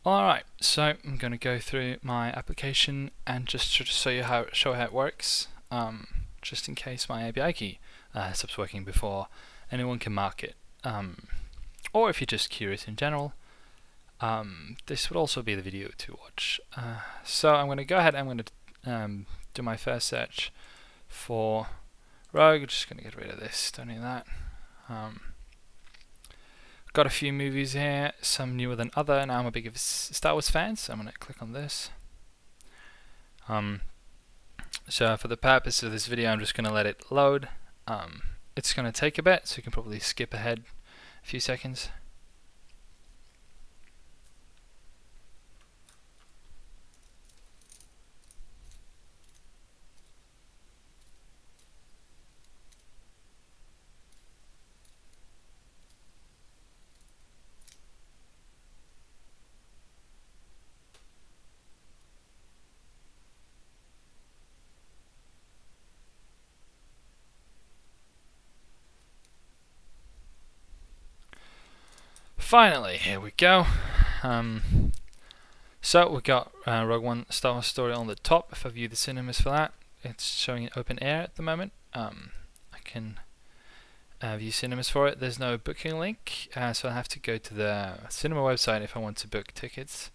Alright, so I'm going to go through my application and just sort of show how it works, just in case my API key stops working before anyone can mark it. Or if you're just curious in general, this would also be the video to watch. So I'm going to go ahead and I'm going to do my first search for Rogue. Just going to get rid of this, don't need that. Got a few movies here, some newer than other. Now I'm a big Star Wars fan, so I'm going to click on this. So for the purpose of this video, I'm just going to let it load. It's going to take a bit, so you can probably skip ahead a few seconds. Finally, here we go. So we've got Rogue One Star Wars Story on the top. If I view the cinemas for that, it's showing in open air at the moment. I can view cinemas for it. There's no booking link, so I have to go to the cinema website if I want to book tickets.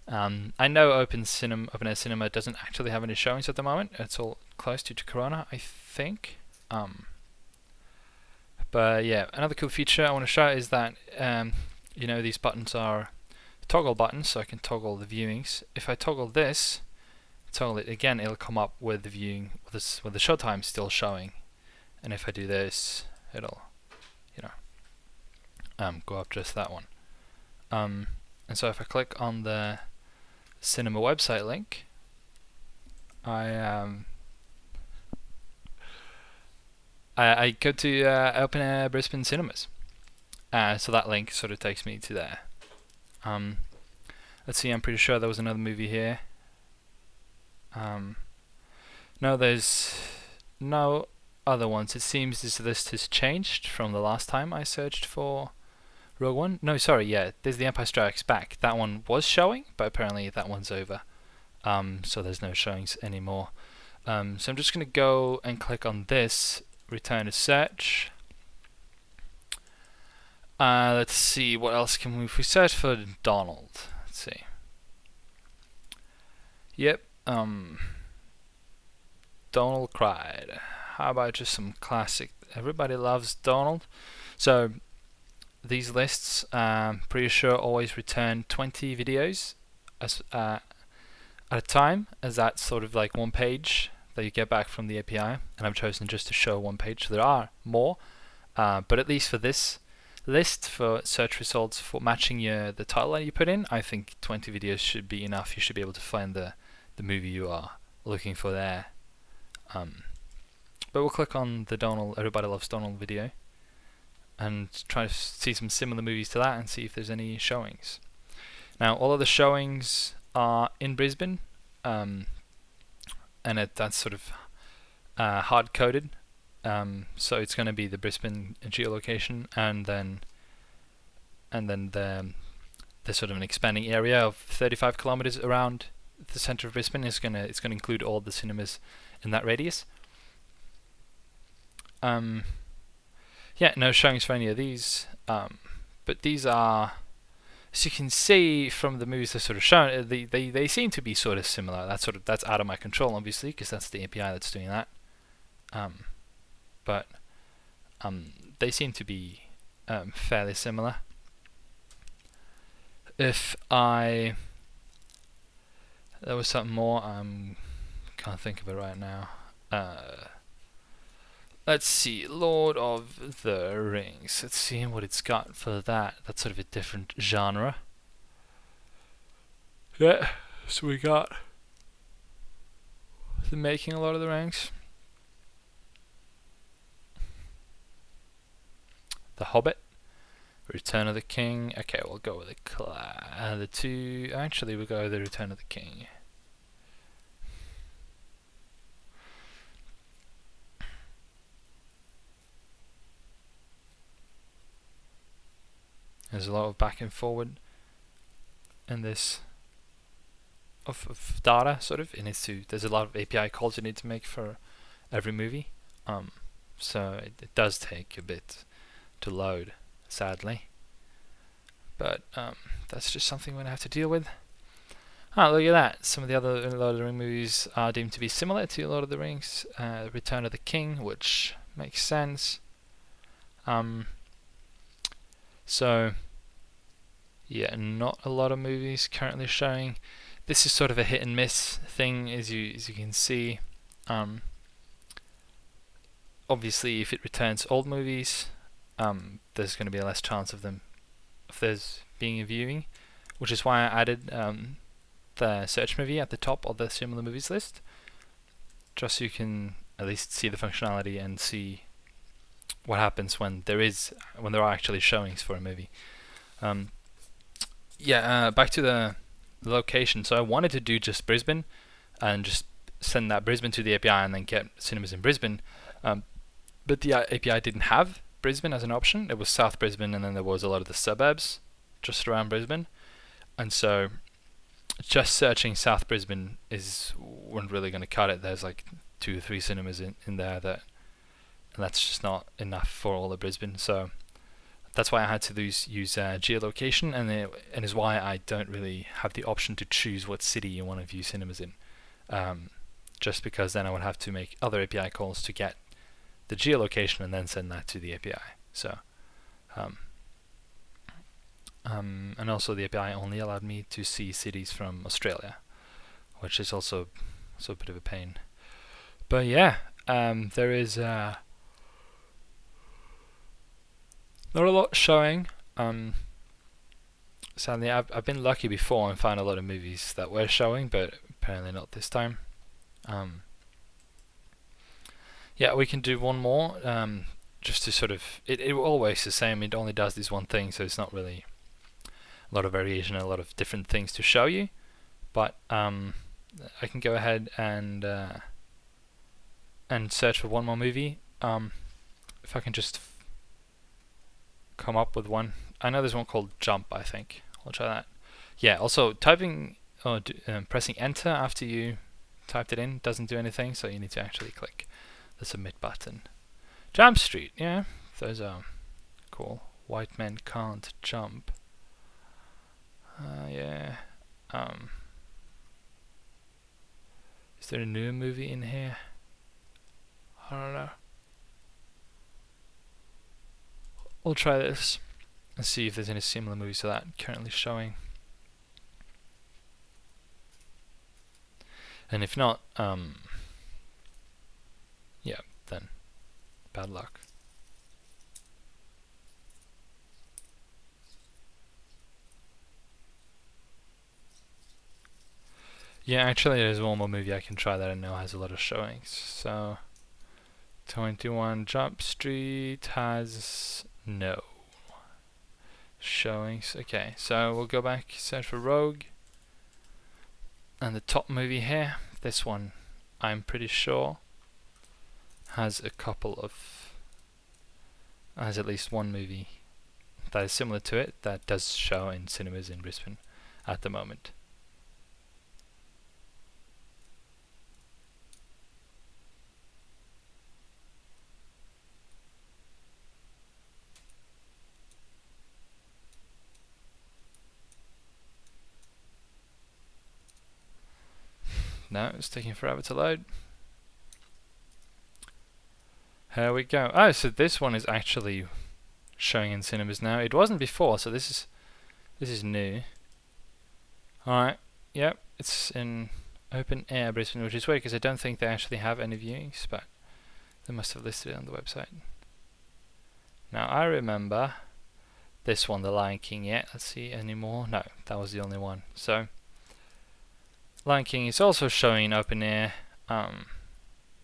I know Open Air Cinema doesn't actually have any showings at the moment. It's all closed due to Corona, I think. But yeah, another cool feature I want to show is that you know, these buttons are toggle buttons, so I can toggle the viewings. If I toggle this, toggle it again, it'll come up with the viewing with the showtime still showing. And if I do this, it'll, you know, go up just that one. And so if I click on the cinema website link, I go to Open Air Brisbane Cinemas. So that link sort of takes me to there. Let's see, I'm pretty sure there was another movie here. No, there's no other ones. It seems this list has changed from the last time I searched for Rogue One. No, sorry, yeah, there's The Empire Strikes Back. That one was showing, but apparently that one's over. So there's no showings anymore. So I'm just going to go and click on this, return to search. Let's see, what else can we, if we search for Donald, let's see. Yep, Donald cried. How about just some classic, everybody loves Donald. So these lists, pretty sure always return 20 videos as, at a time, as that's sort of like one page that you get back from the API, and I've chosen just to show one page. So there are more, but at least for this list, for search results for matching the title that you put in, I think 20 videos should be enough. You should be able to find the movie you are looking for there. But we'll click on the Donald, Everybody Loves Donald video and try to see some similar movies to that and see if there's any showings. Now all of the showings are in Brisbane, and that's sort of hard coded. So it's going to be the Brisbane geolocation, and then the sort of an expanding area of 35 kilometers around the center of Brisbane it's going to include all the cinemas in that radius. Yeah, no showings for any of these, but these are, as you can see from the movies they're sort of shown, they seem to be sort of similar. That's out of my control, obviously, because that's the API that's doing that. But they seem to be fairly similar. If there was something more, can't think of it right now. Let's see, Lord of the Rings. Let's see what it's got for that. That's sort of a different genre. Yeah, so we got the making of Lord of the Rings, The Hobbit, Return of the King. Okay, we'll go with the two. Actually, we'll go with the Return of the King. There's a lot of back and forward in this of data, sort of. It needs to. There's a lot of API calls you need to make for every movie. So it does take a bit to load, sadly. But that's just something we're gonna have to deal with. Look at that. Some of the other Lord of the Rings movies are deemed to be similar to Lord of the Rings, Return of the King, which makes sense. So, yeah, not a lot of movies currently showing. This is sort of a hit and miss thing, as you can see. Obviously, if it returns old movies, there's going to be less chance of there's being a viewing, which is why I added the search movie at the top of the similar movies list, just so you can at least see the functionality and see what happens when there are actually showings for a movie. Back to the location. So I wanted to do just Brisbane and just send that Brisbane to the API and then get cinemas in Brisbane, but the API didn't have Brisbane as an option. It was South Brisbane, and then there was a lot of the suburbs just around Brisbane, and so just searching South Brisbane wasn't really going to cut it. There's like 2 or 3 cinemas in there and that's just not enough for all of Brisbane. So that's why I had to use geolocation, and is why I don't really have the option to choose what city you want to view cinemas in. Just because then I would have to make other API calls to get the geolocation and then send that to the API. So, and also the API only allowed me to see cities from Australia, which is also a bit of a pain. But yeah, there is not a lot showing. Sadly, I've been lucky before and found a lot of movies that were showing, but apparently not this time. Yeah, we can do one more, just to sort of, it always the same. It only does this one thing, so it's not really a lot of variation and a lot of different things to show you. But I can go ahead and search for one more movie. If I can just come up with one. I know there's one called Jump, I think. I'll try that. Yeah, also typing or pressing enter after you typed it in doesn't do anything, so you need to actually click the submit button. Jump Street, yeah, those are cool. White Men Can't Jump. Yeah. Is there a new movie in here? I don't know. We'll try this and see if there's any similar movies to that currently showing. And if not, yeah, then bad luck. Yeah, actually there's one more movie I can try that I know has a lot of showings. So 21 Jump Street has no showings. Okay, so we'll go back, search for Rogue, and the top movie here, this one I'm pretty sure has at least one movie that is similar to it that does show in cinemas in Brisbane at the moment. No, it's taking forever to load. Here we go. Oh, so this one is actually showing in cinemas now. It wasn't before, so this is new. Alright, yep, it's in open air Brisbane, which is weird because I don't think they actually have any viewings, but they must have listed it on the website. Now I remember this one, The Lion King. Yeah, let's see any more. No, that was the only one. So Lion King is also showing open air.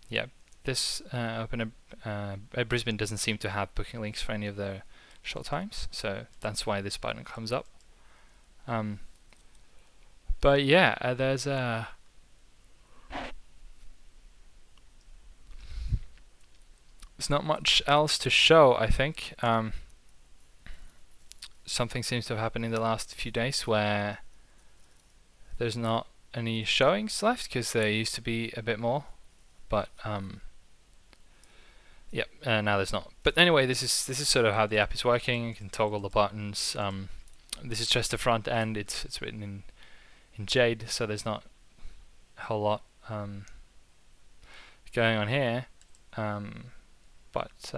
Yeah, this Brisbane doesn't seem to have booking links for any of their show times, so that's why this button comes up. But yeah, there's not much else to show, I think. Something seems to have happened in the last few days where there's not any showings left because there used to be a bit more, but yep, now there's not. But anyway, this is sort of how the app is working. You can toggle the buttons. This is just the front end. It's written in Jade, so there's not a whole lot going on here. But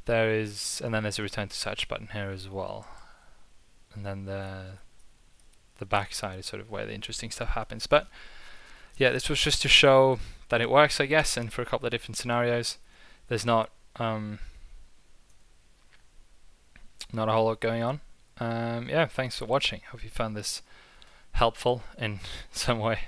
there is, and then there's a return to search button here as well. And then the back side is sort of where the interesting stuff happens. But yeah, this was just to show that it works, I guess, and for a couple of different scenarios. There's not a whole lot going on. Yeah, thanks for watching. Hope you found this helpful in some way.